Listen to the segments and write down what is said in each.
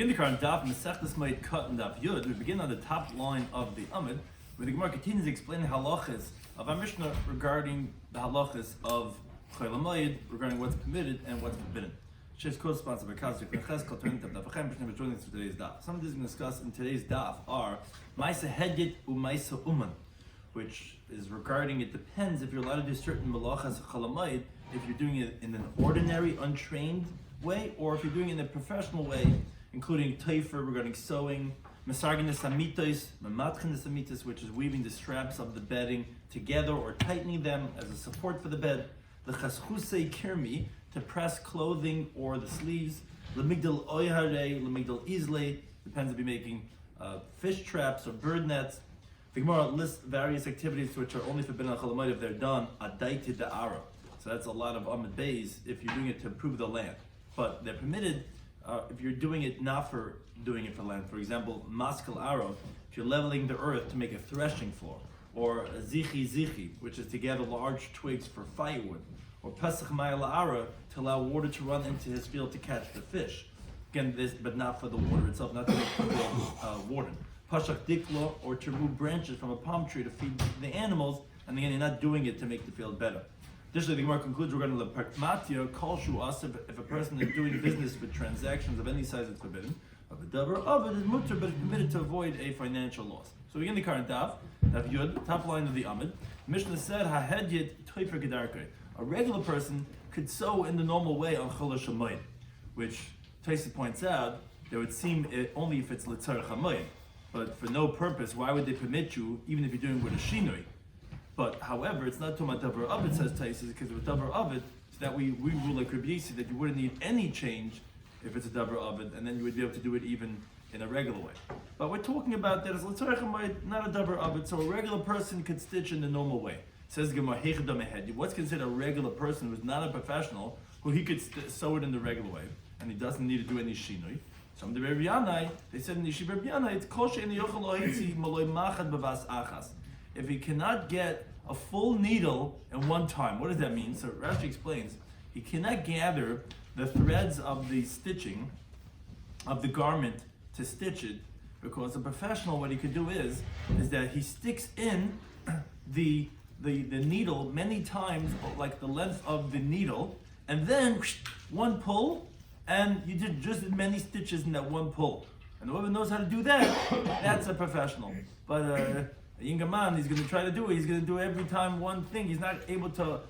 begin the current Daf, Mesechta Moed Katan Daf. We begin on the top line of the Amud, where the Gemara continues explaining the halachas of our Mishnah regarding the halachas of Chol Moed, regarding what's permitted and what's forbidden. She's co-sponsored by Kaz Ches Kol Torah Daf Daf Mishnah is joining us for today's Daf. Some of these we discuss in today's Daf are Ma'aseh Hedyet u'Ma'aseh Uman, which is regarding, it depends if you're allowed to do certain malachas of Chol Moed, if you're doing it in an ordinary, untrained way, or if you're doing it in a professional way, including teifer regarding sewing, mesargin nesamitos, mematchin nesamitos, which is weaving the straps of the bedding together or tightening them as a support for the bed, the chaschusei kirmi, to press clothing or the sleeves, lemigdal oyhare, lemigdal izle, depends if you're making fish traps or bird nets. The Gemara lists various activities which are only forbidden on Chol Moed if they're done adaiti da'ara. So that's a lot of Amud Beis if you're doing it to improve the land. But they're permitted if you're doing it not for doing it for land. For example, maskal aro, if you're leveling the earth to make a threshing floor, or a zichi, which is to gather large twigs for firewood, or pesach ma'ala ara, to allow water to run into his field to catch the fish. Again, this, but not for the water itself, not to make the field watered. Pashach diklo, or to remove branches from a palm tree to feed the animals, and again, you're not doing it to make the field better. Additionally, the Gemara concludes regarding the pragmatia, kol shu asif, if a person is doing business with transactions of any size, it's forbidden. Of the davar of it is mutter, but it's permitted to avoid a financial loss. So we begin the current Daf Yud, top line of the Amud. Mishnah said, ha-hedyet toifer gedarkei. A regular person could sew in the normal way on Chol Moed, which Taisa points out, that would seem only if it's l'tzarech hamoed, but for no purpose. Why would they permit you, even if you're doing with a shinui? But however, it's not Tumat Davar Ovid, says Taisa, because with Davar Ovid, so that we rule like Rabbi Yisi, that you wouldn't need any change if it's a Davar Ovid, and then you would be able to do it even in a regular way. But we're talking about that as L'tzarech hamoed, not a Davar Ovid, so a regular person could stitch in the normal way. Says Gemara, what's considered a regular person who's not a professional, who he could sew it in the regular way, and he doesn't need to do any shinui. Some the Rabbi Yanai, they said in the Yeshiva Rabbi Yanai, it's kol she'en yochel ohitzi maloi machad b'vas achas. If he cannot get a full needle at one time, what does that mean? So Rashi explains, he cannot gather the threads of the stitching of the garment to stitch it, because a professional, what he could do is that he sticks in the needle many times, like the length of the needle, and then one pull, and you did just as many stitches in that one pull. And whoever knows how to do that, that's a professional. But a younger man, he's going to try to do it. He's going to do every time one thing. He's not able to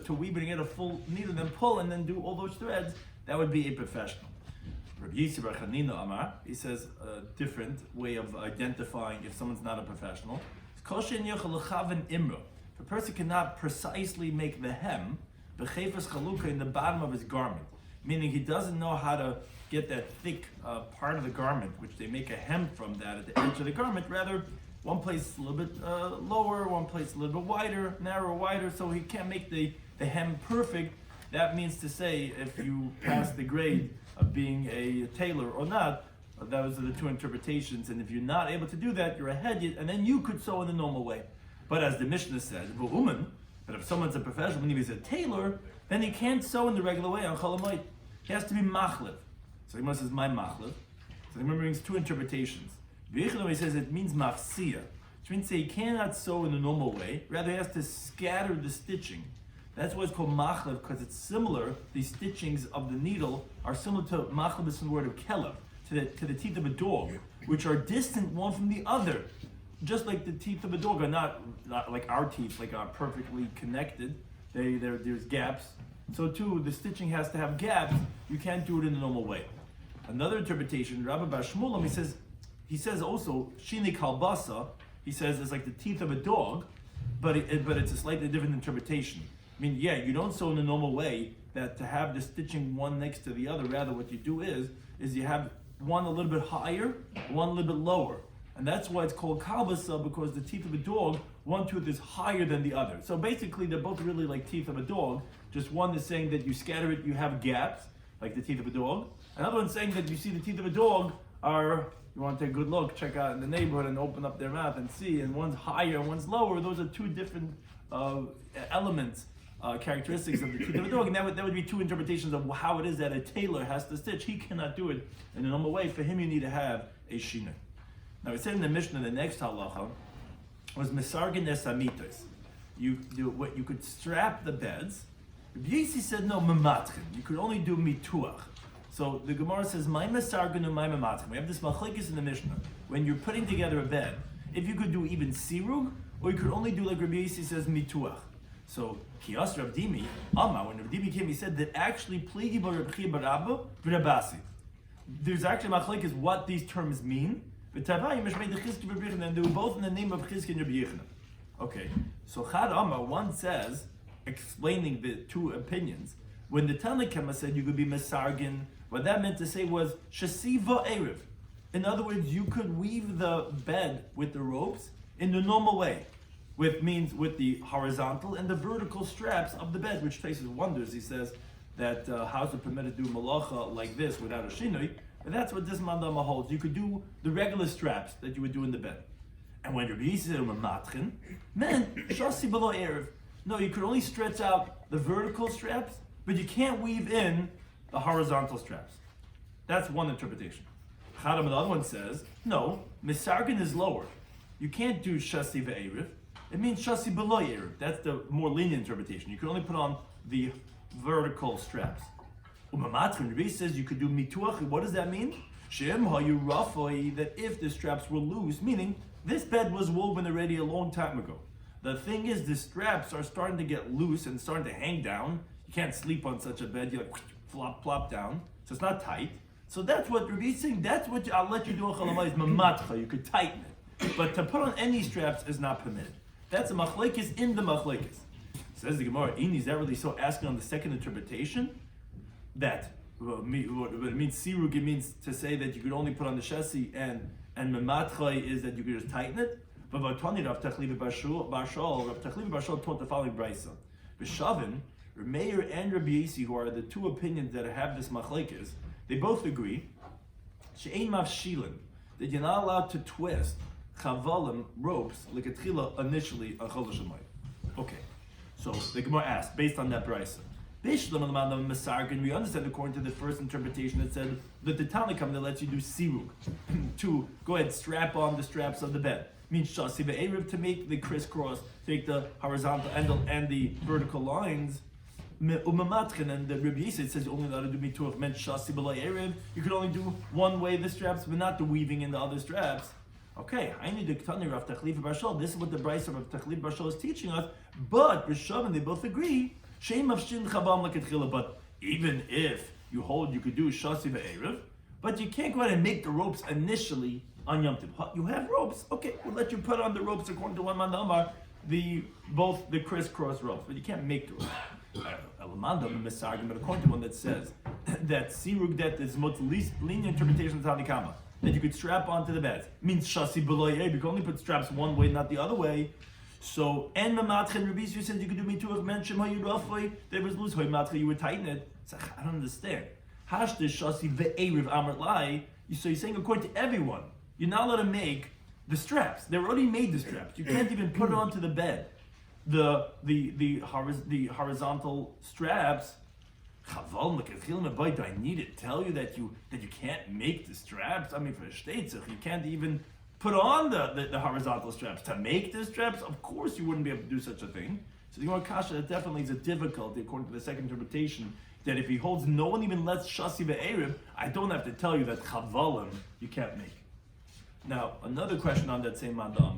weave it and get a full needle, then pull, and then do all those threads. That would be a professional. Rabbi Yisi bar Chanina Amar, he says a different way of identifying if someone's not a professional. If a person cannot precisely make the hem, the chayfas chalukah in the bottom of his garment, meaning he doesn't know how to get that thick part of the garment, which they make a hem from that at the edge of the garment, rather one place a little bit lower, one place a little bit wider, narrower, wider, so he can't make the hem perfect. That means to say, if you pass the grade of being a tailor or not, those are the two interpretations, and if you're not able to do that, you're a hedyet, and then you could sew in the normal way. But as the Mishnah said, that if someone's a professional, when he's a tailor, then he can't sew in the regular way on Chol Moed. He has to be machlev. So he says, my machlev. So he brings two interpretations. He says it means mafsiya, which means he cannot sew in the normal way, rather he has to scatter the stitching. That's why it's called machlev, because it's similar, the stitchings of the needle are similar to machlev, is from the word of kelev, to the teeth of a dog, which are distant one from the other. Just like the teeth of a dog are not like our teeth, like are perfectly connected. There's gaps. So too, the stitching has to have gaps. You can't do it in the normal way. Another interpretation, Rabbi Shmuel, he says also shini kalbasa. He says it's like the teeth of a dog, but it's a slightly different interpretation. I mean, yeah, you don't sew in the normal way. That to have the stitching one next to the other. Rather, what you do is you have one a little bit higher, one a little bit lower. And that's why it's called kalbasa, because the teeth of a dog, one tooth is higher than the other. So basically, they're both really like teeth of a dog. Just one is saying that you scatter it, you have gaps, like the teeth of a dog. Another one's saying that you see the teeth of a dog are, you want to take a good look, check out in the neighborhood and open up their mouth and see, and one's higher, one's lower. Those are two different elements characteristics of the teeth of a dog, and that would be two interpretations of how it is that a tailor has to stitch. He cannot do it in a normal way. For him, you need to have a shinur. Now it said in the Mishnah, the next halacha was mesargin esamitos. You do what you could strap the beds. Rabbi Yossi said no, mematchin. You could only do mituach. So the Gemara says my mesargin and my mematchin. We have this machlekes in the Mishnah. When you're putting together a bed, if you could do even sirug, or you could only do like Rabbi Yossi says mituach. So Kiyas Rav Dimi, when Rav Dimi came, he said that actually pligi bar Rav Chia bar Abba v'Rabasi. There's actually machlekes what these terms mean. And they were both in the name of Chizki and Rabbi Yechina. Okay, so Chad Amar, one says, explaining the two opinions, when the Tanakh said you could be Mesargin, what that meant to say was Shasiva Erev. In other words, you could weave the bed with the ropes in the normal way, with the horizontal and the vertical straps of the bed, which Taisus wonders. He says that how's it permitted to do malacha like this without a shinui? And that's what this mandama holds. You could do the regular straps that you would do in the bed. And when Rabbi Yisrael said matchin, meant shasi below erev. No, you could only stretch out the vertical straps, but you can't weave in the horizontal straps. That's one interpretation. Chadam, the other one says, no, misargin is lower. You can't do shasi ve'erev. It means shasi below erev. That's the more lenient interpretation. You can only put on the vertical straps. Rabbi says you could do mituach. What does that mean? That if the straps were loose, meaning this bed was woven already a long time ago. The thing is, the straps are starting to get loose and starting to hang down. You can't sleep on such a bed. You like flop, plop down. So it's not tight. So that's what Rabbi is saying. That's what I'll let you do in Chalamai is mamatcha. You could tighten it, but to put on any straps is not permitted. That's a machlekes in the machlekes. Says the Gemara. Is that really so? Asking on the second interpretation. That what it means sirug, it means to say that you could only put on the shasi, and mematchay is that you could just tighten it. But Vatani Rav Tachliv Barshal taught the following brayso. B'shavin, Meir and Rabbi Yossi, who are the two opinions that have this machlekes, they both agree she'ein mafshilin, that you're not allowed to twist chavalim ropes like a tchila initially on Chol Hashemayim. Okay, so the Gemara asked based on that brayso. We understand according to the first interpretation that said that the Tanakham that lets you do sirug, to go ahead strap on the straps of the bed. Means shasi ve'erev to make the crisscross, take the horizontal and the vertical lines. And the Rabbi Yisrael says you only allowed to do mituach meant shasi ve'erev. You could only do one way the straps, but not the weaving in the other straps. Okay, I need the Ktani Rav Tachliv Barshal. This is what the Brayso of Tachliv Barshal is teaching us. But Rishav and they both agree. But even if you hold, you could do shasi ve'erev, but you can't go ahead and make the ropes initially on Yom Tov. You have ropes, okay, we'll let you put on the ropes according to one man Amar, both the crisscross ropes, but you can't make the ropes. But according to one that says that sirug, that is most least lenient interpretation of Tanakama, that you could strap onto the beds, means shasi below erev. You can only put straps one way, not the other way. So, and Mamatcha, Rabbi Yisrael said you could do mituach mention how you rafay, there was loose hoy matcha, you would tighten it. So, I don't understand. Hash the shasi ve'erev amar lai. So you're saying according to everyone, you're not allowed to make the straps. They're already made the straps. You can't even put it onto the bed. The horizontal straps. Chaval do I need to tell you that you can't make the straps? I mean, for a shteitzach, you can't even put on the horizontal straps. To make the straps, of course you wouldn't be able to do such a thing. So the Gemara Kasha, that definitely is a difficulty according to the second interpretation, that if he holds no one even lets shasi ve'erev, I don't have to tell you that chavalim you can't make. Now, another question on that same mandam.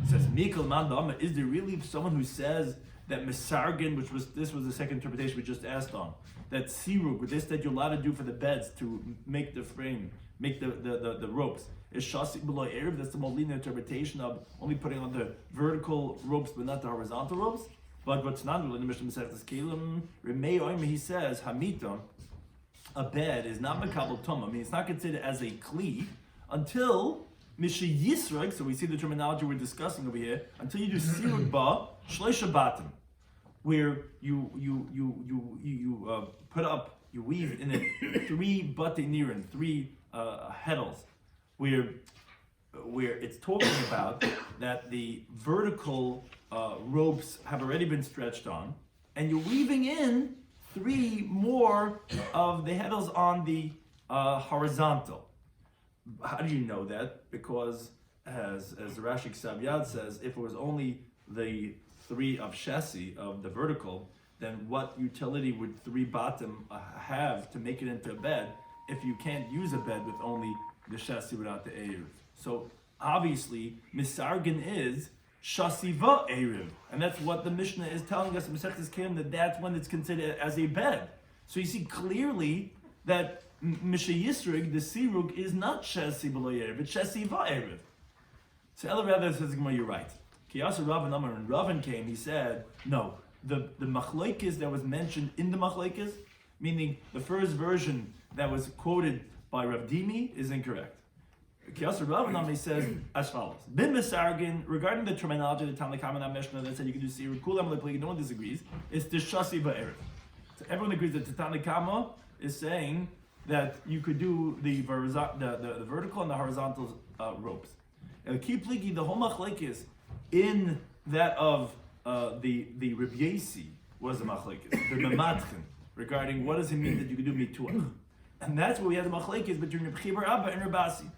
It says, Mikal mandam, is there really someone who says that Mesargin, this was the second interpretation we just asked on, that sirug, this that you're allowed to do for the beds to make the frame, make the ropes, is shasi below erev? That's the more lenient interpretation of only putting on the vertical ropes but not the horizontal ropes. But what's not really in the Mishnah Masechtas Kelim, Remei Oime, he says, Hamita, a bed is not makabel toma. I mean, it's not considered as a kli until Mishi Yisrag, so we see the terminology we're discussing over here, until you do sirug ba shleisha batim, where you put up, you weave in it 3 bate nirin, 3 heddles, where where it's talking about that the vertical ropes have already been stretched on, and you're weaving in 3 more of the heddles on the horizontal. How do you know that? Because as Rashi Ksab Yad says, if it was only the 3 of Shesi, of the vertical, then what utility would 3 bottom have to make it into a bed if you can't use a bed with only the Shesi without the Eruv? So obviously, Misargin is Shasiva Eruv. And that's what the Mishnah is telling us in Mesechtes Kelim, that that's when it's considered as a bed. So you see clearly that Misha Yisrig, the Sirug, is not Shasi B'lo Eruv, it's Shasiva Eruv. So Ella Rather says, you're right. Kiyasa Rav and Amar, when Ravan came, he said, no, the machlokes that was mentioned in the machlokes, meaning the first version that was quoted by Rav Dimi, is incorrect. Kiyasa Rav and Amar says as follows: Bin Mesargin, regarding the terminology of the Tanna Kamma Mishnah that said you can do Sirug, Kulam Lepli, no one disagrees, it's the Shasi Ba'erev. So everyone agrees that the Tanna Kamma is saying that you could do the vertical and the horizontal ropes. And the Kipligi, the whole machlokes in that of the Rabbi Yasi was the machlokes, the Mematchen, regarding what does it mean that you can do mituach. And that's where we had the machlokes between Rabbi Chibar Abba and Rabasi.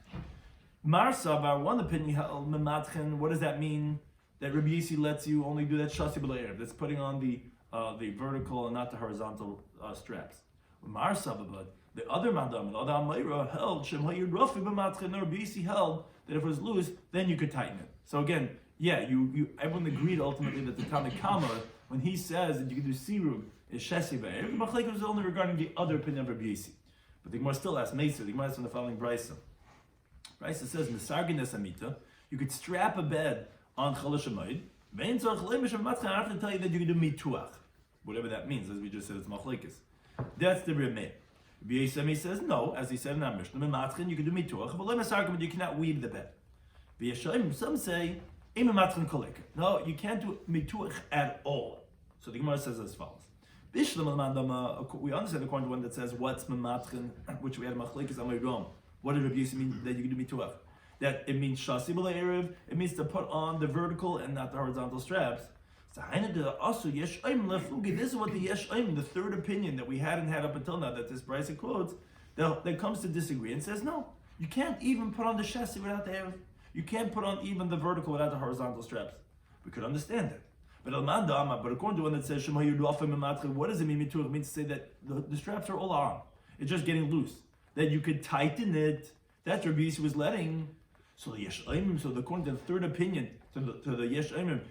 Marsa, our one opinion, Mematchen, what does that mean? That Rabbi Yasi lets you only do that Shasi B'le'erev, that's putting on the vertical and not the horizontal straps. Marsa, but the other Madam, the other Amayra held, Shem Hayud Rafi B'matchen, Rabbi Yasi held that if it was loose, then you could tighten it. So again, everyone agreed ultimately that the Tanna Kamma, when he says that you can do Sirug, is Shesi B'erev, the machlokes was only regarding the other opinion of Rabbi Yasi. But the Gemara still asks Meser, the Gemara asks from the following Brisa. Brisa says, Mesargin Esamita, you could strap a bed on Chalash Moed, Vein Tzorach Leimish Matcha, I have to tell you that you can do Mituach. Whatever that means, as we just said, it's machlokes. That's the Remeh. Rabbi Yisrael says, no, as he said in our Mishnah, you can do Mituach, but you cannot weave the bed. Some say, no, you can't do Mituach at all. So the Gemara says as follows. We understand according to one that says, what's Mematchen, which we had machlokes Amayrom. What does Rabbi Yisrael mean that you can do Mituach? That it means Shasi B'le'erev, it means to put on the vertical and not the horizontal straps. This is what the Yesh Oim, the third opinion that we hadn't had up until now, that this Brisa quotes, that comes to disagree and says, no, you can't even put on the Shasi without the Erev. You can't put on even the vertical without the horizontal straps. We could understand that. But according to one that says, what does it mean? It means to say that the straps are all on. It's just getting loose. That you could tighten it. That's what Rabbi Yisrael was letting. So the Yesh Oim, according to the third opinion, to the Yesh Oim,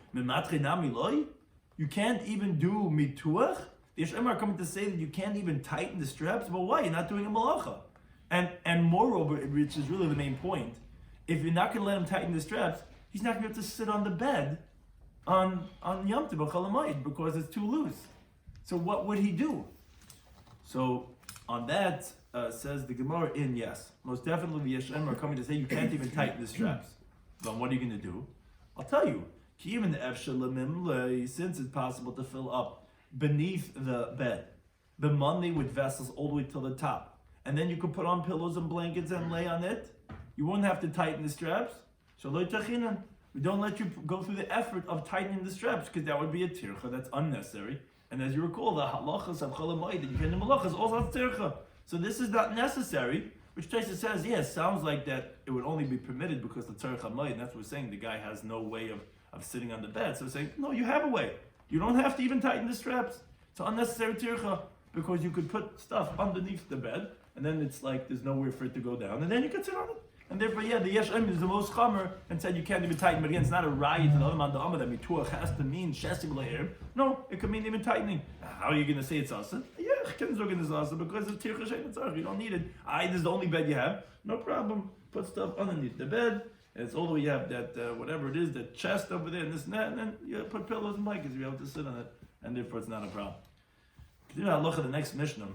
you can't even do mituach. The Yesh Oim are coming to say that you can't even tighten the straps. But why? You're not doing a malacha. And moreover, which is really the main point, if you're not going to let him tighten the straps, he's not going to be able to sit on the bed on Yom Tov Chol Hamoed because it's too loose. So what would he do? So on that says the Gemara yes, most definitely the Yesh Oim are coming to say you can't even tighten the straps. Then what are you going to do? I'll tell you. Since it's possible to fill up beneath the bed, the money with vessels all the way to the top, and then you could put on pillows and blankets and lay on it. You wouldn't have to tighten the straps. So we don't let you go through the effort of tightening the straps because that would be a tircha. That's unnecessary. And as you recall, the halachas of Chol Hamoed that you can do malachas also have tircha. So this is not necessary. Which Taisa says, yes, sounds like that it would only be permitted because the tzarech hamoed, and that's what we're saying. The guy has no way of sitting on the bed. So we're saying, no, you have a way. You don't have to even tighten the straps. It's unnecessary tircha because you could put stuff underneath the bed, and then it's like there's nowhere for it to go down, and then you can sit on it. And therefore, the Yesh Oim is the most chamer and said you can't even tighten. But again, it's not a riot to the other man, the Amma that mituach has to mean shesi b'le'erev. No, it could mean even tightening. How are you going to say it's asa? Yeah, it's asa because it's tircha shein tzarech. You don't need it. This is the only bed you have. No problem. Put stuff underneath the bed. And it's all the way you have that whatever it is, the chest over there and this and that, and then you put pillows and blankets. You're able to sit on it, and therefore it's not a problem. Continue to look at the next Mishnah.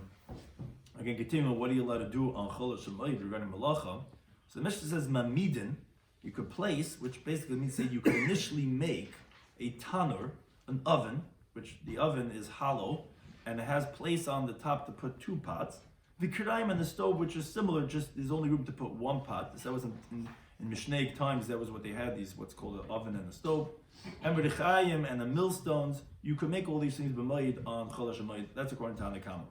Again, continue. What are you allowed to do on Chol Hamoed regarding malacha? So the Mishnah says mamidin, you could place, which basically means that you could initially make a tanur, an oven, which the oven is hollow, and it has place on the top to put 2 pots. The kiraim and the stove, which is similar, just there's only room to put 1 pot. That was In Mishnaic times, that was what they had, these what's called an oven and a stove. And B'Rechayim and the millstones, you could make all these things b'Moed on Chol HaShemayid. That's according to Hanakama.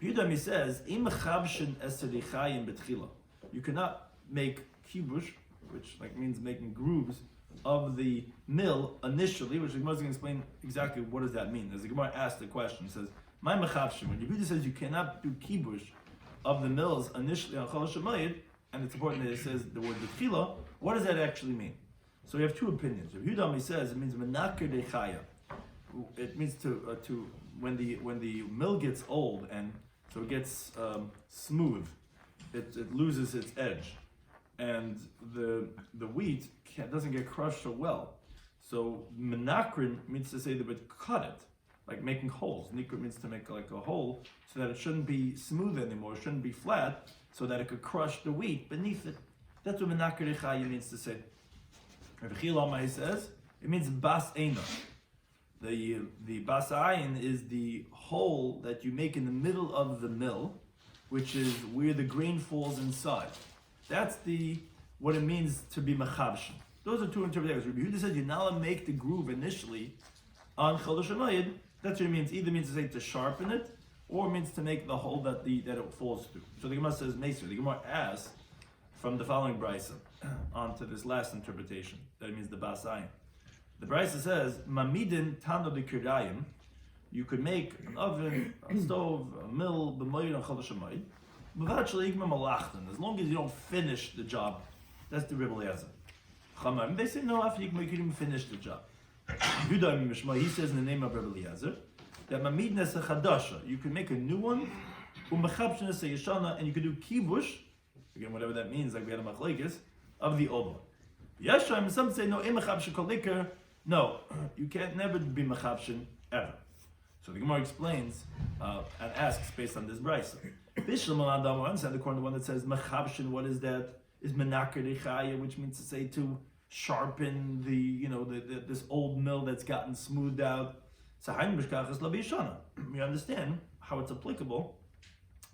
Yudam, he says, Im Chavshin Eserichayim Betchila. You cannot make kibush, which means making grooves of the mill initially, which the Gemara is going to explain exactly what does that mean. As the Gemara asked the question, he says, "My mechavshim." When Yehuda says you cannot do kibush of the mills initially on Chol HaShemayid, and it's important that it says the word betchila, what does that actually mean? So we have two opinions. Yehuda he says it means menaker dechaya. It means to when the mill gets old and so it gets smooth, it loses its edge, and the wheat doesn't get crushed so well. So menakrin means to say that it cut it, like making holes. Nikr means to make like a hole so that it shouldn't be smooth anymore, it shouldn't be flat, so that it could crush the wheat beneath it. That's what menakir dechaya means to say. Rabbi Shloimy says it means bas eina. The bas ayin is the hole that you make in the middle of the mill, which is where the grain falls inside. That's what it means to be mechabshin. Those are two interpretations. Rabbi Yehuda said you're not allowed to make the groove initially on Chol HaShemayid. That's what it means. Either means to say to sharpen it, or it means to make the hole that it falls through. So the Gemara says Meser. The Gemara asks from the following brisa onto this last interpretation. That means the bas ayin. The brisa says mamidin tano de kirdayim. You could make an oven, a stove, a mill, b'moed on Chol HaShemayid. As long as you don't finish the job. That's the Rabbi Eliezer. They say no, after you can even finish the job. He says in the name of Rabbi Eliezer that mamidnes a chadasha, you can make a new one, and you can do kibush, again whatever that means, like we had a machlekes, of the old one. Yeshayim, some say no, no, you can't never be mechabshin ever. So the Gemara explains and asks based on this brisa. Bishlam Adam understand the corner one that says mechabshin. What is that? Is menaker dechaya, which means to say to sharpen this old mill that's gotten smoothed out. So we understand how it's applicable,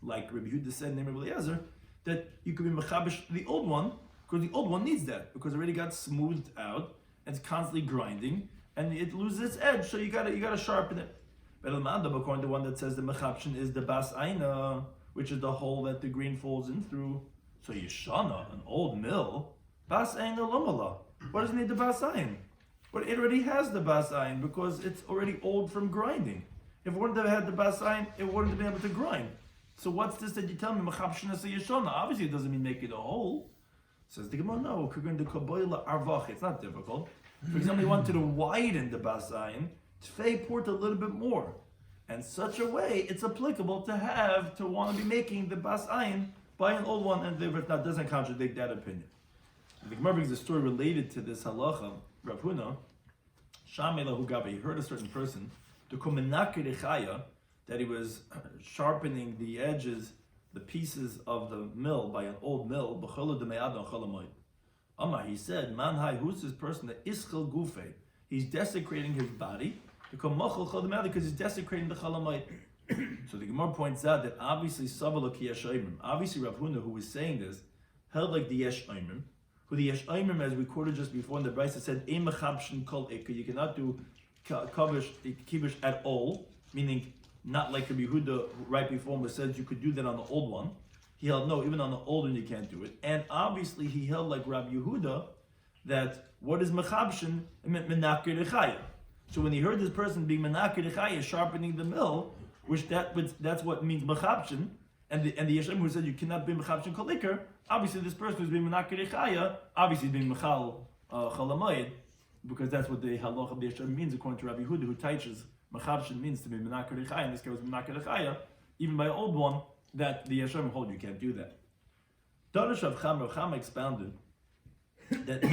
like Rabbi Yehuda said in the name of Eliezer, that you could be mechabish the old one because the old one needs that because it already got smoothed out and it's constantly grinding and it loses its edge. So you gotta sharpen it. But according to one that says the mechabshin is the bas aina, which is the hole that the grain falls in through. So Yeshana, an old mill, bas ayin lomala. What does it need the bas ayin? But it already has the bas ayin because it's already old from grinding. If it wouldn't have had the bas ayin, it wouldn't have been able to grind. So what's this that you tell me? Mechabshina say Yeshana. Obviously, it doesn't mean make it a hole. Says the Gemara, no. It's not difficult. For example, you wanted to widen the bas ayin, tfei port a little bit more, and such a way it's applicable to want to be making the bas ayin by an old one, and that doesn't contradict that opinion. The Gemara brings a story related to this halacha. Rav Huna, Shamelahu Gabi, he heard a certain person to kumenakir dechaya, that he was sharpening the edges, the pieces of the mill by an old mill. B'cholo de me'ad on cholamoid. Amar, he said, man hai, who's this person that ischel gufe? He's desecrating his body because he's desecrating the cholamoid. So the Gemara points out that obviously Savala ki yesh oimrim. Obviously Rav Huna, who was saying this, held like the yesh oimrim. Who the yesh oimrim, as we quoted just before in the brisa, said ein mechabshin kol ikka. You cannot do kibush at all, meaning not like Rabbi Yehuda right before him said you could do that on the old one. He held no, even on the old one you can't do it. And obviously he held like Rabbi Yehuda that what is mechabshin? It meant menakir dechaya. So when he heard this person being menakir dechaya, sharpening the mill, that's what means mechabshin, and the Yeshem who said you cannot be mechabshin kol iker, obviously this person who's being menakir dechaya, obviously is being mechal cholamayid, because that's what the halacha of the Yeshem means according to Rabbi Yehuda, who teaches mechabshin means to be menakir dechaya. In this case, was menakir dechaya, even by an old one that the Yeshem hold you can't do that. Darash Rav Chama expounded that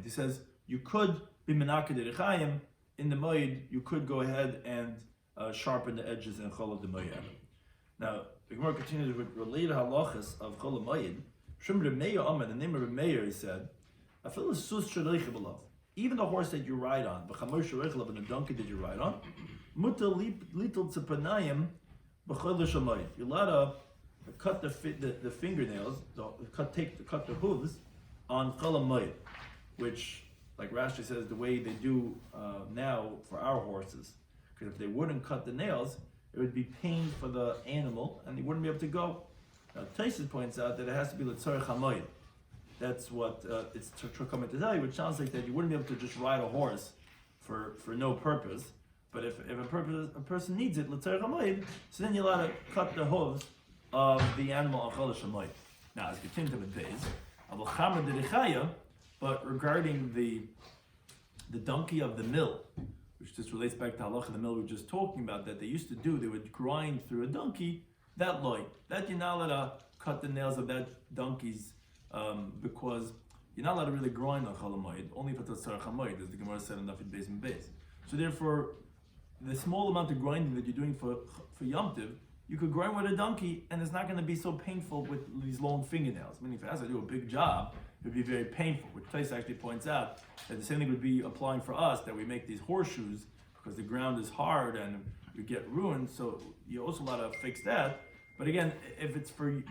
he says you could be menakir dechayim in the Moed. You could go ahead and sharpen the edges in Chol HaMoed. Now, the Gemara continues with related halachas of Chol HaMoed. Shum Reb Meir Amar, the name of Reb Meir, he said, even the horse that you ride on, and the donkey that you ride on, you're allowed to cut the fingernails, cut the hooves on Chol Moed, which, like Rashi says, the way they do now for our horses. Because if they wouldn't cut the nails, it would be pain for the animal, and they wouldn't be able to go. Now, Taisus points out that it has to be l'tzorech hamoed. That's what it's coming to tell you, which sounds like that you wouldn't be able to just ride a horse for no purpose. But if a person needs it, l'tzorech hamoed, so then you're allowed to cut the hooves of the animal on Chol Hamoed. Now, as continued to the days, but regarding the donkey of the mill, which just relates back to halacha the mill we were just talking about, that they used to do, they would grind through a donkey, that you're not allowed to cut the nails of that donkey's, because you're not allowed to really grind on Chol Hamoed, only if it's a tzarech hamoed, as the Gemara said in Daf Yomi. So therefore, the small amount of grinding that you're doing for Yom Tiv, you could grind with a donkey, and it's not going to be so painful with these long fingernails. I mean, if it has to do a big job, it would be very painful, which Tais actually points out that the same thing would be applying for us, that we make these horseshoes because the ground is hard and we get ruined, so you're also allowed to fix that. But again, if it's for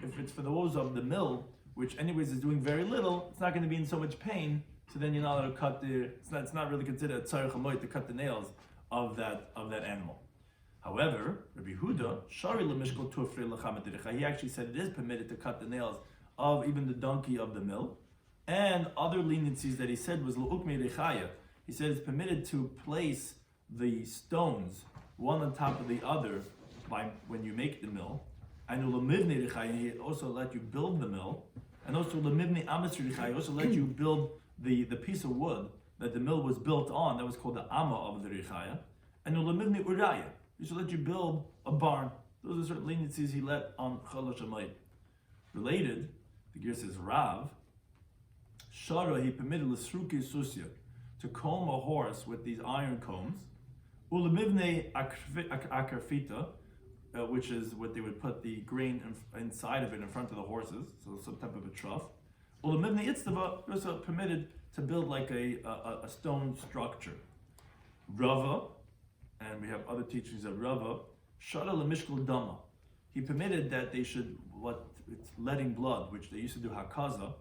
those of the mill, which anyways is doing very little, it's not going to be in so much pain, so then you're not allowed to cut it's not really considered a tzarech hamoed to cut the nails of that animal. However, Rabbi Huda, Shari Lemishkol Tufri L'Chamet, he actually said it is permitted to cut the nails of even the donkey of the mill. And other leniencies that he said was L'Ukmei Rechaya. He said it's permitted to place the stones one on top of the other when you make the mill. And L'Mivnei Rechaya, he also let you build the mill. And also L'Mivnei Amas Rechaya, he also let you build the piece of wood that the mill was built on, that was called the Amma of the Rechaya. And L'Mivnei Uraya, he should let you build a barn. Those are certain leniencies he let on Chol Hamoed. Related, the Ger says Rav, Shara, he permitted L'Sruki Susya to comb a horse with these iron combs. Ulemivne Akarfita, which is what they would put the grain inside of it in front of the horses, so some type of a trough. Ulemivne Itztava, also permitted to build like a stone structure. Rava, and we have other teachings of Rava, Shara Lemishkul Dama. He permitted that they should, it's letting blood, which they used to do hakaza,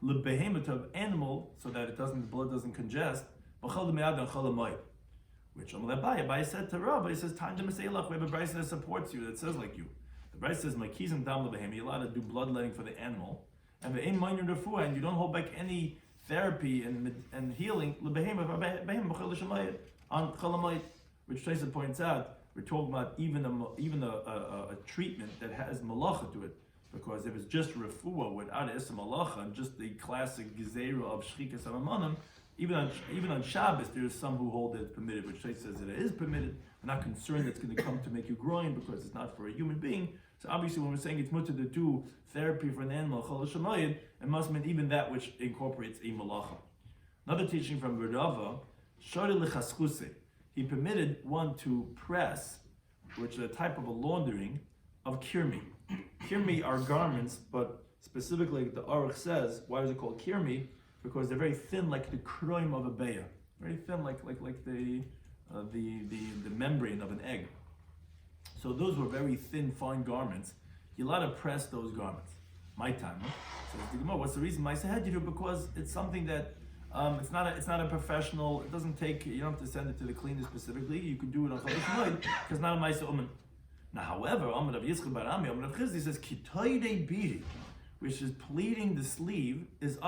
lebehemoth of animal, so that the blood doesn't congest, b'chol me'ad and chol moed. Which Abai said to Rava, he says, time to Meseilach, we have a brayso that supports you, that says like you. The brayso says, my kizim dam lebehem, you're allowed to do bloodletting for the animal, and the aim minor refuah, and you don't hold back any therapy and healing, lebehemoth on chol moed. Which Taisa points out, we're talking about even a treatment that has malacha to it, because if it's just refuah without issa malacha and just the classic gezerah of shchikas amamonim, even on Shabbos there's some who hold that it's permitted, which Taisa says that it is permitted. We're not concerned that it's going to come to make you groin because it's not for a human being. So obviously when we're saying it's mutter to do therapy for an animal, chol hamoed, it must mean even that which incorporates a malacha. Another teaching from Rava, shari lechaskuse. He permitted one to press, which is a type of a laundering of kirmi. Kirmi are garments, but specifically the Aruch says, why is it called kirmi? Because they're very thin, like the kroim of a beya, very thin, like the membrane of an egg. So those were very thin, fine garments. You're allowed to press those garments. My time. Says the Gemara, what's the reason? I said you do because it's something that. It's not a professional. It doesn't take. You don't have to send it to the cleaner specifically. You can do it on Chol Hamoed because it's not a Ma'aseh Uman. Now, however, Amud of Yitzchak Barami, Amud of Chizdi says Kitoide Biri, which is pleating the sleeve, is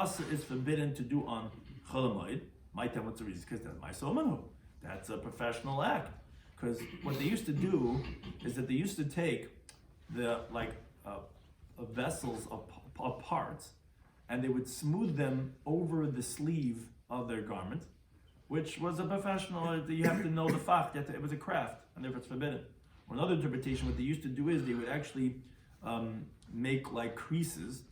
forbidden to do on Chol Hamoed. My time, what's the reason? Because that's Ma'aseh Uman. That's a professional act. Because what they used to do is that they used to take the vessels of parts, and they would smooth them over the sleeve of their garment, which was a professional, you have to know the fach, it was a craft, and therefore it's forbidden. Or another interpretation, what they used to do is they would actually make like creases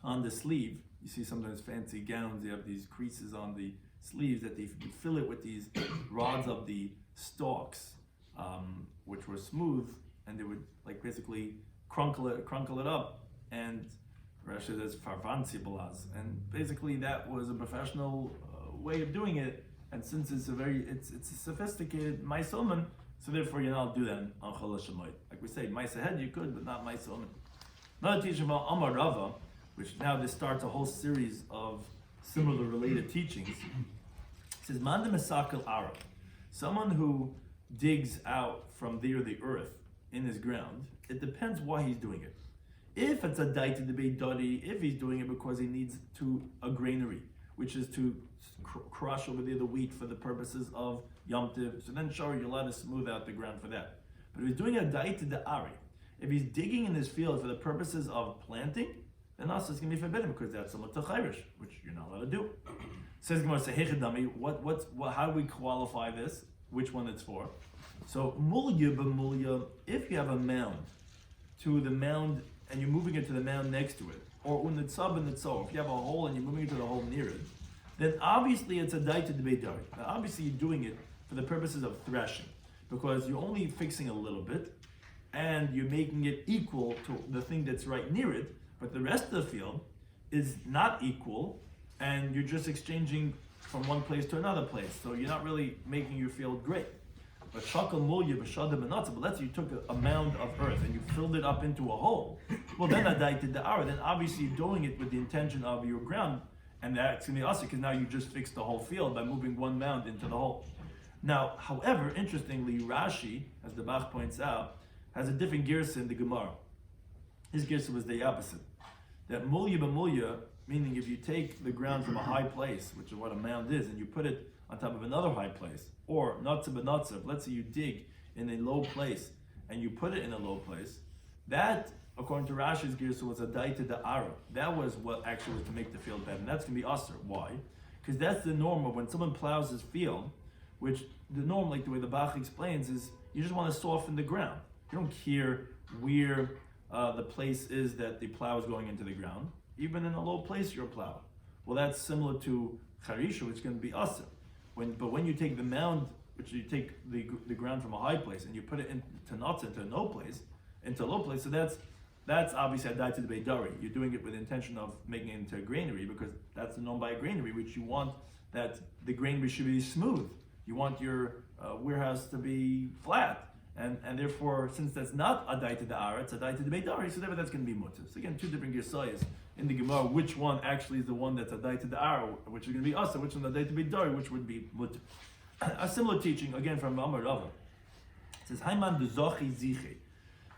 on the sleeve. You see sometimes fancy gowns, they have these creases on the sleeves that they fill it with these rods of the stalks, which were smooth, and they would like basically crunkle it up, and Rashi says farvansi balaz, and basically that was a professional way of doing it. And since it's a sophisticated Ma'aseh Uman, so therefore you're not do that on Chol Hamoed. Like we say, Ma'aseh Head you could, but not Ma'aseh Uman. Another teaching about Amar Rava, which now this starts a whole series of similar related teachings. It says, Manda Mesakal Arab, someone who digs out from the earth in his ground, it depends why he's doing it. If it's a daita de beidari, if he's doing it because he needs a granary, which is to crush over there the wheat for the purposes of Yom Tiv, so then sure, you're allowed to smooth out the ground for that. But if he's doing a daita de ari, if he's digging in his field for the purposes of planting, then also it's going to be forbidden because that's similar to chayrish, which you're not allowed to do. Says Gemara, how do we qualify this? Which one it's for? So mulya b'mulya, if you have a mound to the mound and you're moving it to the mound next to it, or unitzab and nitzo, if you have a hole and you're moving it to the hole near it, then obviously it's a daita de beidari. Now obviously you're doing it for the purposes of threshing, because you're only fixing a little bit and you're making it equal to the thing that's right near it, but the rest of the field is not equal and you're just exchanging from one place to another place, so you're not really making your field great. But shakal mulya b'shada b'natza, but let's say you took a mound of earth and you filled it up into a hole, well then adaita da'ara, then obviously you're doing it with the intention of your ground, and that's going to be also because now you just fixed the whole field by moving one mound into the hole. Now, however, interestingly, Rashi, as the Bach points out, has a different girsa in the Gemara. His girsa was the opposite. That mulya b'mulya, meaning if you take the ground from a high place, which is what a mound is, and you put it on top of another high place, or natza b'natza, let's say you dig in a low place and you put it in a low place, that, according to Rashi's girsa, was a daita da'ara. That was what actually was to make the field better, and that's going to be usher. Why? Because that's the norm of when someone plows his field, which the norm, like the way the Bach explains, is you just want to soften the ground. You don't care where the place is that the plow is going into the ground. Even in a low place, you're plowed. Well, that's similar to charisha, which is going to be usher. But when you take the mound, which you take the ground from a high place and you put it into nuts, into a low place, so that's obviously a daita de beidari. You're doing it with the intention of making it into a granary, because that's the norm by a granary, which you want that the granary should be smooth. You want your warehouse to be flat. And therefore, since that's not a daita da'ara, it's a daita de beidari, so therefore that's going to be mutter. So again, two different gesayas in the Gemara, which one actually is the one that's a daita da'ara, which is going to be asa, which one a daita beidari, which would be mutter. A similar teaching, again from Amar Rava. It says, Haiman duzochi ziche.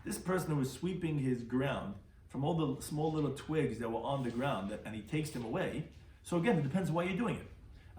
This person who was sweeping his ground from all the small little twigs that were on the ground, and he takes them away. So again, it depends why you're doing it.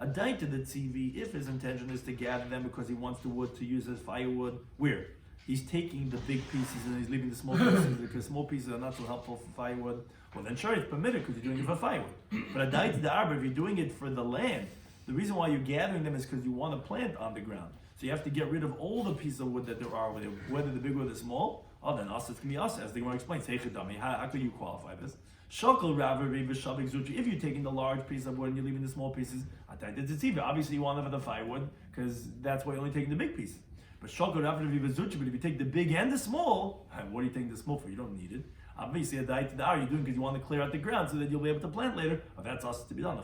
A daita de tzivi, if his intention is to gather them because he wants the wood to use as firewood, where he's taking the big pieces and he's leaving the small pieces because small pieces are not so helpful for firewood, well then sure, it's permitted because you're doing it for firewood. But a daita de arba, if you're doing it for the land, the reason why you're gathering them is because you want to plant on the ground. So you have to get rid of all the pieces of wood that there are, whether the big or the small. Oh, then us, it's going to be us, as the Gemara explains. How could you qualify this? If you're taking the large piece of wood and you're leaving the small pieces, obviously you want them for the firewood because that's why you're only taking the big pieces. But if you take the big and the small, what are you taking the small for? You don't need it. Obviously, a daita da'ara you're doing because you want to clear out the ground so that you'll be able to plant later. Oh, that's also to be done.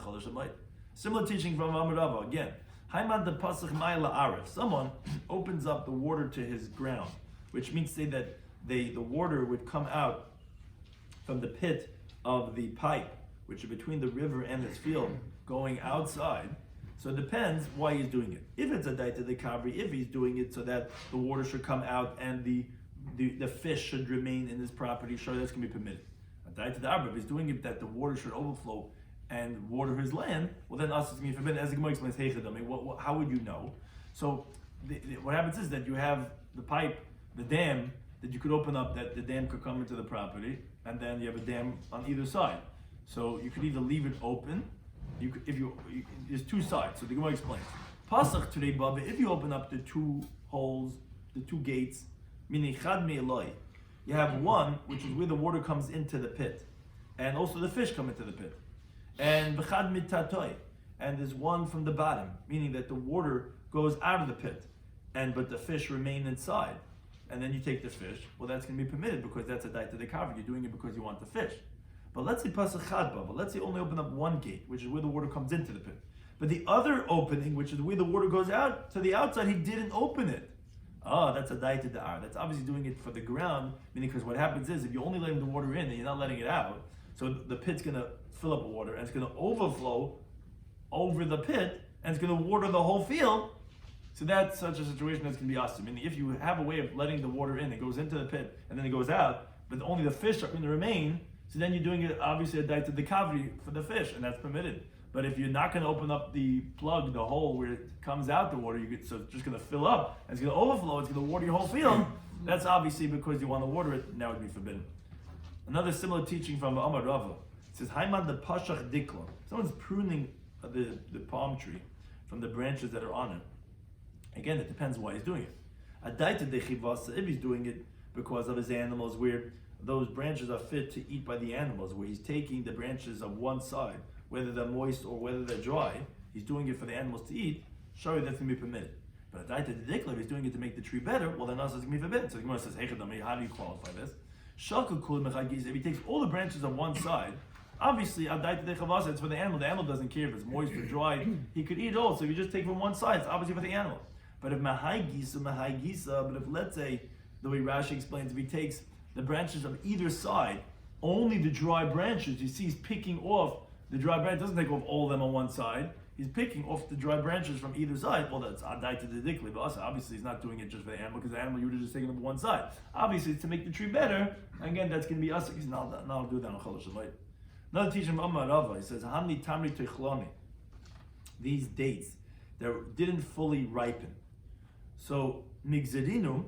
Similar teaching from Amar Rava again. Someone opens up the water to his ground, which means to say that the water would come out from the pit of the pipe, which is between the river and his field, going outside. So it depends why he's doing it. If it's a daita de kavri, if he's doing it so that the water should come out and the fish should remain in his property, sure, that's going to be permitted. A daita de arba, if he's doing it that the water should overflow and water his land, well then us is going to be forbidden. As the Gemara explains, how would you know? So what happens is that you have the pipe, the dam, that you could open up, that the dam could come into the property, and then you have a dam on either side. So you could either leave it open, there's two sides. So the Gemara explains. Pasach today, Baba, if you open up the two holes, the two gates, meaning chad me'eloi, you have one, which is where the water comes into the pit, and also the fish come into the pit. And v'chad mitatoi, and there's one from the bottom, meaning that the water goes out of the pit, but the fish remain inside. And then you take the fish, well that's going to be permitted because that's a daita de kavri. You're doing it because you want the fish. But let's say pasach chad bava, let's say only open up one gate, which is where the water comes into the pit. But the other opening, which is where the water goes out to the outside, he didn't open it. Oh, that's a daita de ar. That's obviously doing it for the ground, meaning because what happens is if you're only letting the water in and you're not letting it out, So the pit's going to fill up with water, and it's going to overflow over the pit, and it's going to water the whole field. So that's such a situation that's going to be awesome. Meaning, if you have a way of letting the water in, it goes into the pit, and then it goes out, but only the fish are going to remain, so then you're doing it, obviously, a daita dekavri for the fish, and that's permitted. But if you're not going to open up the plug, the hole where it comes out the water, so it's just going to fill up, and it's going to overflow, it's going to water your whole field, that's obviously because you want to water it, now it would be forbidden. Another similar teaching from Amar Rava. It says, Haiman the Pashach Dikla. Someone's pruning the palm tree from the branches that are on it. Again, it depends why he's doing it. Adaita dechivasa, if he's doing it because of his animals, where those branches are fit to eat by the animals, where he's taking the branches of one side, whether they're moist or whether they're dry, he's doing it for the animals to eat, surely that's going to be permitted. But adaita dikla, if he's doing it to make the tree better, well then also it's going to be forbidden. So the Gemara says, how do you qualify this? If he takes all the branches on one side, obviously, it's for the animal. The animal doesn't care if it's moist or dry. He could eat it all. So if you just take from one side, it's obviously for the animal. But if but if, let's say, the way Rashi explains, if he takes the branches of either side, only the dry branches, you see he's picking off the dry branch, doesn't take off all of them on one side. He's picking off the dry branches from either side. Well, that's adaita dikli, but also obviously he's not doing it just for the animal, because the animal you would have just taken from one side. Obviously, it's to make the tree better. And again, that's going to be us. He's not do that on Chol Shabbat. Another teaching from Amar Rava, he says, Hamni tamri techlani. These dates that didn't fully ripen. So migzerinu,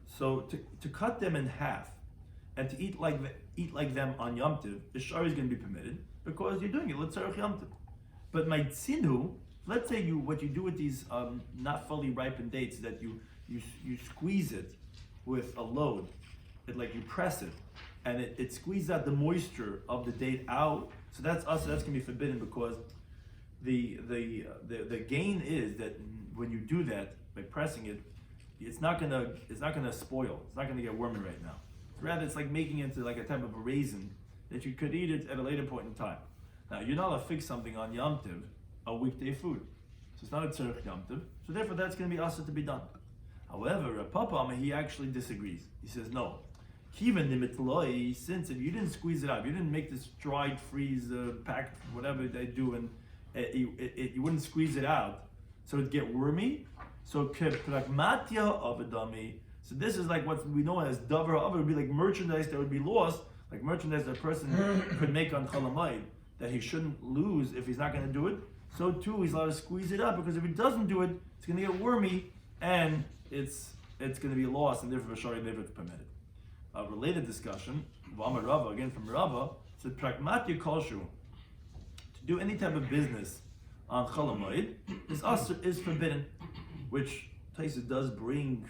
so to cut them in half and to eat like them on Yom Tov, the shiur is going to be permitted because you're doing it l'tzarech Yom Tov. But my tzinu, let's say what you do with these not fully ripened dates is that you squeeze it with a load, like you press it, and it squeezes out the moisture of the date out. So that's going to be forbidden, because the gain is that when you do that by pressing it, it's not gonna spoil. It's not gonna get wormy right now. Rather, it's like making it into like a type of a raisin that you could eat it at a later point in time. Now, you're not allowed to fix something on Yom Tov, a weekday food. So it's not a tzarech Yom Tov. So therefore, that's going to be also to be done. However, Papa, he actually disagrees. He says, no. Kivan nimitloi, since if you didn't squeeze it out, you didn't make this dried, freeze, packed, whatever they do, and you wouldn't squeeze it out, so it'd get wormy. So pragmatia of a dummy. So this is like what we know as davar of. It would be like merchandise that would be lost, like merchandise that a person could make on Chol Hamoed, that he shouldn't lose if he's not going to do it. So too, he's allowed to squeeze it up, because if he doesn't do it, it's going to get wormy, and it's going to be lost, and therefore it's permitted. A related discussion, Amar Rava, again from Rava, said pragmatia kolshu, to do any type of business on Chol Hamoed is forbidden, which Taisa does bring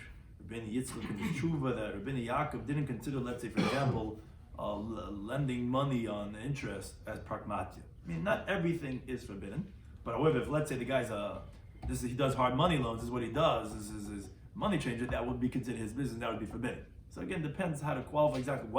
Rabbi Yitzchak in his tshuva that Rabbi Yaakov didn't consider, let's say, for example, lending money on interest as pragmatia. I mean, not everything is forbidden, but however, if let's say the guy's he does hard money loans, this is what he does, this is his money changer, that would be considered his business, that would be forbidden. So again, depends how to qualify exactly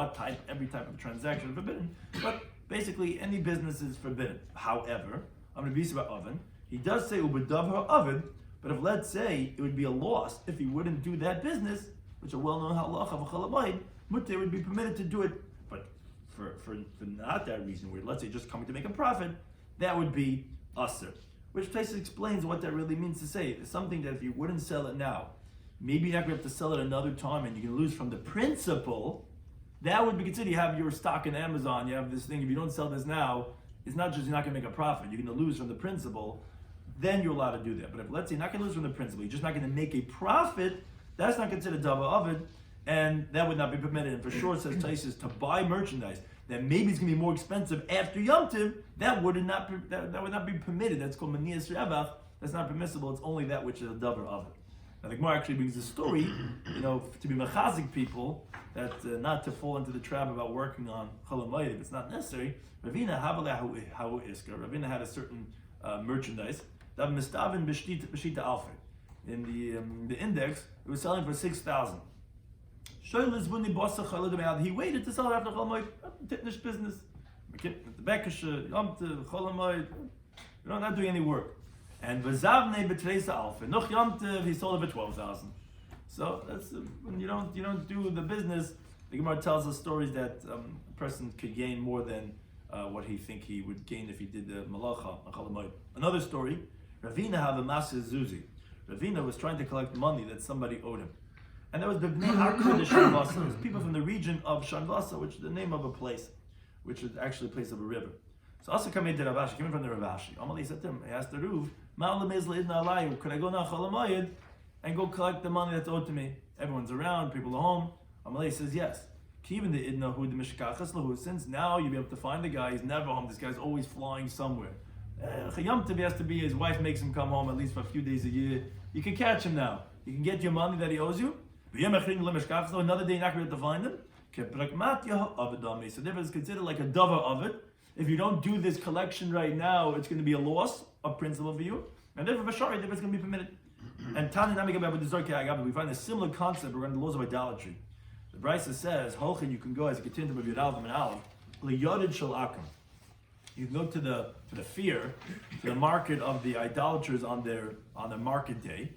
every type of transaction is forbidden, but basically any business is forbidden. However, I'm going to be about oven. He does say ubedavar oven, but if let's say it would be a loss if he wouldn't do that business, which a well-known halacha of Chol Hamoed, mutter would be permitted to do it. But for not that reason, where let's say just coming to make a profit, that would be usher. Which Taisa explains what that really means to say. It's something that if you wouldn't sell it now, maybe you're not going to have to sell it another time, and you can lose from the principal. That would be considered. You have your stock in Amazon, you have this thing. If you don't sell this now, it's not just you're not going to make a profit, you're going to lose from the principal. Then you're allowed to do that. But if let's say you're not going to lose from the principal, you're just not going to make a profit, that's not considered davar ovid, and that would not be permitted. And for sure, it says Taisus, to buy merchandise that maybe it's going to be more expensive after Yom Tov, that would not be permitted. That's called manias revach. That's not permissible. It's only that which is a davar ovid. Now the Gemara actually brings a story, to be mechazik people, that not to fall into the trap about working on Chol Hamoed if it's not necessary. Ravina had a certain merchandise that mistavin b'shita alfei. In the index, it was selling for 6,000. He waited to sell it after Chol Hamoed. Titnish business. The Bekeshe, Yom Tov, Chol Hamoed. Not doing any work. And v'zavnei b'treisa alfei. Noch Yom Tov, he sold it for 12,000. So that's when you don't do the business. The Gemara tells us stories that a person could gain more than what he think he would gain if he did the malacha. Another story, Ravina have a massive zuzi. Ravina was trying to collect money that somebody owed him. And there was the people from the region of Shanvasa, which is the name of a place, which is actually a place of a river. So Asa came to Ravashi, came from the Ravashi. Amalei said to him, he asked the Ruv, could I go now Chol Moed and go collect the money that's owed to me? Everyone's around, people are home. Amalei says yes. Even the idna hu the mishkachas lahu, since now you'll be able to find the guy, he's never home, this guy's always flying somewhere. Chayam Tov has to be, his wife makes him come home at least for a few days a year. You can catch him now. You can get your money that he owes you. Another day you're not going to be able to find him. So therefore it's considered like a davar of it. If you don't do this collection right now, it's going to be a loss of principle for you. And therefore Bashari, therefore it's going to be permitted. And Tani Nami Gabab with the Zorkei Agab, we find a similar concept regarding the laws of idolatry. The Brisa says, Holchin, you can go as a continuum of Yud and Aleph, Liyodid Shal Akam. You can go to the fair, to the market of the idolaters on their market day.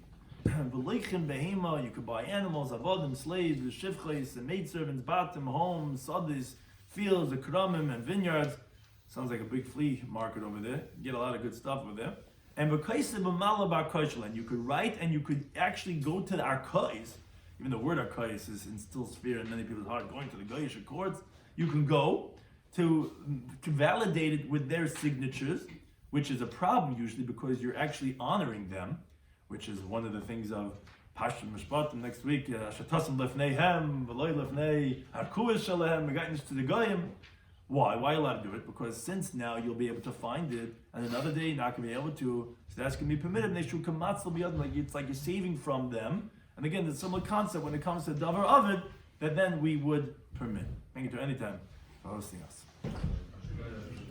You could buy animals, avodim, slaves, the shivchais, the maidservants, batim, homes, sadis, fields, the kramim, and vineyards. Sounds like a big flea market over there. You get a lot of good stuff over there. And you could write and you could actually go to the arkais. Even the word arkais instills fear in many people's heart. Going to the Goyish courts, you can go to validate it with their signatures, which is a problem usually because you're actually honoring them, which is one of the things of Pashtum Mishpatim next week. Shatasim lefneihem, v'loy lefnei harkuas shalehem, megaitnish to the goyim. Why? Why are you allowed to do it? Because since now you'll be able to find it, and another day you're not going to be able to, so that's going to be permitted. It's like you're saving from them. And again, there's a similar concept when it comes to the davar of it, that then we would permit. Thank you to any time for hosting us.